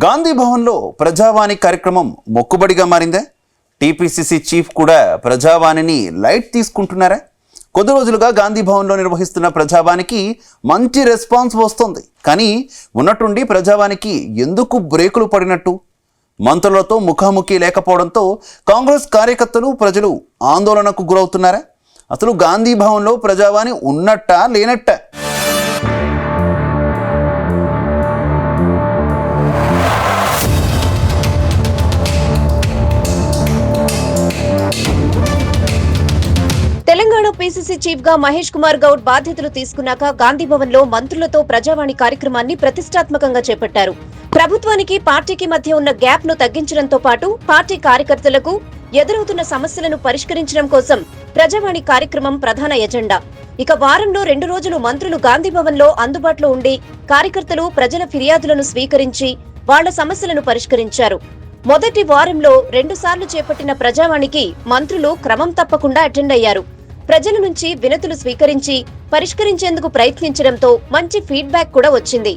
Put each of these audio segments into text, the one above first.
గాంధీ భవన్లో ప్రజావాణి కార్యక్రమం మొక్కుబడిగా మారిందా? టీపీసీసీ చీఫ్ కూడా ప్రజావాణిని లైట్ తీసుకుంటున్నారా? కొద్ది రోజులుగా గాంధీ భవన్లో నిర్వహిస్తున్న ప్రజావాణికి మంచి రెస్పాన్స్ వస్తుంది. కానీ ఉన్నట్టుండి ప్రజావాణికి ఎందుకు బ్రేకులు పడినట్టు? మంత్రులతో ముఖాముఖి లేకపోవడంతో కాంగ్రెస్ కార్యకర్తలు, ప్రజలు ఆందోళనకు గురవుతున్నారా? అసలు గాంధీ భవన్లో ప్రజావాణి ఉన్నట్టా లేనట్టా? తెలంగాణ పీసీసీ చీఫ్ గా మహేష్ కుమార్ గౌడ్ బాధ్యతలు తీసుకున్నాక గాంధీ భవన్ లో మంత్రులతో ప్రజావాణి కార్యక్రమాన్ని ప్రతిష్టాత్మకంగా చేపట్టారు. ప్రభుత్వానికి పార్టీకి మధ్య ఉన్న గ్యాప్ ను తగ్గించడంతో పాటు పార్టీ కార్యకర్తలకు ఎదురవుతున్న సమస్యలను పరిష్కరించడం కోసం ప్రజావాణి కార్యక్రమం ప్రధాన ఎజెండా. ఇక వారంలో 2 రోజులు మంత్రులు గాంధీ భవన్ లో అందుబాటులో ఉండి కార్యకర్తలు, ప్రజల ఫిర్యాదులను స్వీకరించి వాళ్ల సమస్యలను పరిష్కరించారు. మొదటి వారంలో 2 సార్లు చేపట్టిన ప్రజావాణికి మంత్రులు క్రమం తప్పకుండా అటెండ్ అయ్యారు. ప్రజల నుంచి వినతులు స్వీకరించి పరిష్కరించేందుకు ప్రయత్నించడంతో మంచి ఫీడ్బ్యాక్ కూడా వచ్చింది.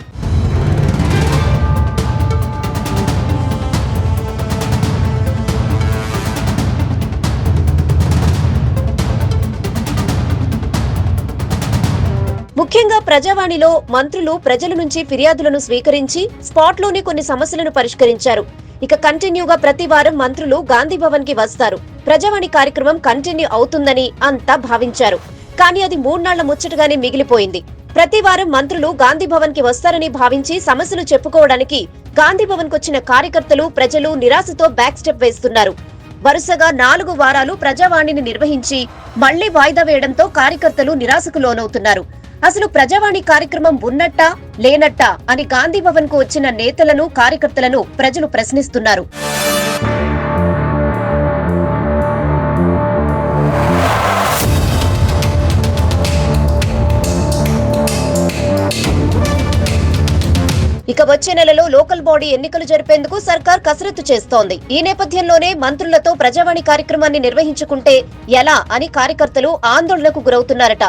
ముఖ్యంగా ప్రజావాణిలో మంత్రులు ప్రజల నుంచి ఫిర్యాదులను స్వీకరించి స్పాట్లోనే కొన్ని సమస్యలను పరిష్కరించారు. ఇక కంటిన్యూగా ప్రతి వారం మంత్రులు గాంధీ భవన్ కి వస్తారు. ప్రజావాణి కార్యక్రమం కంటిన్యూ అవుతుందని అంతా భావించారు. కానీ అది 3 నాళ్ల ముచ్చటగానే మిగిలిపోయింది. ప్రతి వారం మంత్రులు గాంధీ భవన్ కి వస్తారని భావించి సమస్యలు చెప్పుకోవడానికి గాంధీ భవన్ కొచ్చిన కార్యకర్తలు, ప్రజలు నిరాశతో బ్యాక్ స్టెప్ వేస్తున్నారు. వరుసగా 4 వారాలు ప్రజావాణిని నిర్వహించి మళ్లీ వాయిదా వేయడంతో కార్యకర్తలు నిరాశకు లోనవుతున్నారు. అసలు ప్రజావాణి కార్యక్రమం ఉన్నట్టా లేనట్టా అని గాంధీ భవన్ కు వచ్చిన నేతలను, కార్యకర్తలను ప్రజలు ప్రశ్నిస్తున్నారు. ఇక వచ్చే నెలలో లోకల్ బాడీ ఎన్నికలు జరిపేందుకు సర్కార్ కసరత్తు చేస్తోంది. ఈ నేపథ్యంలోనే మంత్రులతో ప్రజావాణి కార్యక్రమాన్ని నిర్వహించుకుంటే ఎలా అని కార్యకర్తలు ఆందోళనకు గురవుతున్నారట.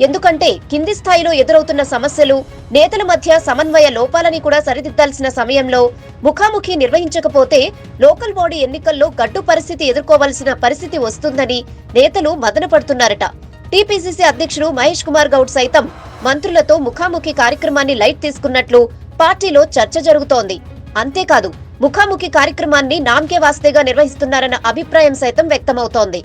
ఎందుకంటే కింది స్థాయిలో ఎదురవుతున్న సమస్యలు, నేతల మధ్య సమన్వయ లోపాలని కూడా సరిదిద్దాల్సిన సమయంలో ముఖాముఖి నిర్వహించకపోతే లోకల్ బాడీ ఎన్నికల్లో గడ్డు పరిస్థితి ఎదుర్కోవాల్సిన పరిస్థితి వస్తుందని నేతలు మదనపడుతున్నారట. టీపీసీసీ అధ్యక్షుడు మహేష్ కుమార్ గౌడ్ సైతం మంత్రులతో ముఖాముఖి కార్యక్రమాన్ని లైట్ తీసుకున్నట్లు పార్టీలో చర్చ జరుగుతోంది. అంతేకాదు, ముఖాముఖి కార్యక్రమాన్ని నామ్కే వాస్తేగా నిర్వహిస్తున్నారన్న అభిప్రాయం సైతం వ్యక్తమవుతోంది.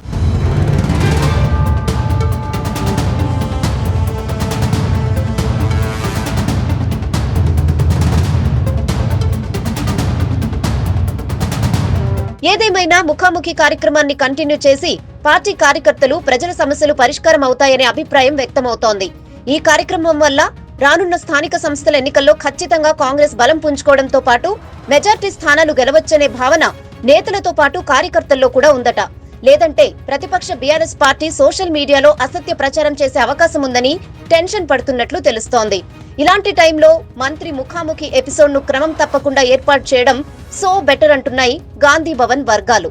ఏదేమైనా ముఖాముఖి కార్యక్రమాన్ని కంటిన్యూ చేసి పార్టీ కార్యకర్తలు, ప్రజల సమస్యలు పరిష్కారం అవుతాయనే అభిప్రాయం వ్యక్తమవుతోంది. ఈ కార్యక్రమం వల్ల రానున్న స్థానిక సంస్థల ఎన్నికల్లో ఖచ్చితంగా కాంగ్రెస్ బలం పుంజుకోవడంతో పాటు మెజార్టీ స్థానాలు గెలవచ్చనే భావన నేతలతో పాటు కార్యకర్తల్లో కూడా ఉందట. లేదంటే ప్రతిపక్ష బీఆర్ఎస్ పార్టీ సోషల్ మీడియాలో అసత్య ప్రచారం చేసే అవకాశం ఉందని టెన్షన్ పడుతున్నట్లు తెలుస్తోంది. ఇలాంటి టైంలో మంత్రి ముఖాముఖి ఎపిసోడ్ ను క్రమం తప్పకుండా ఏర్పాటు చేయడం సో బెటర్ అంటున్నాయి గాంధీ భవన్ వర్గాలు.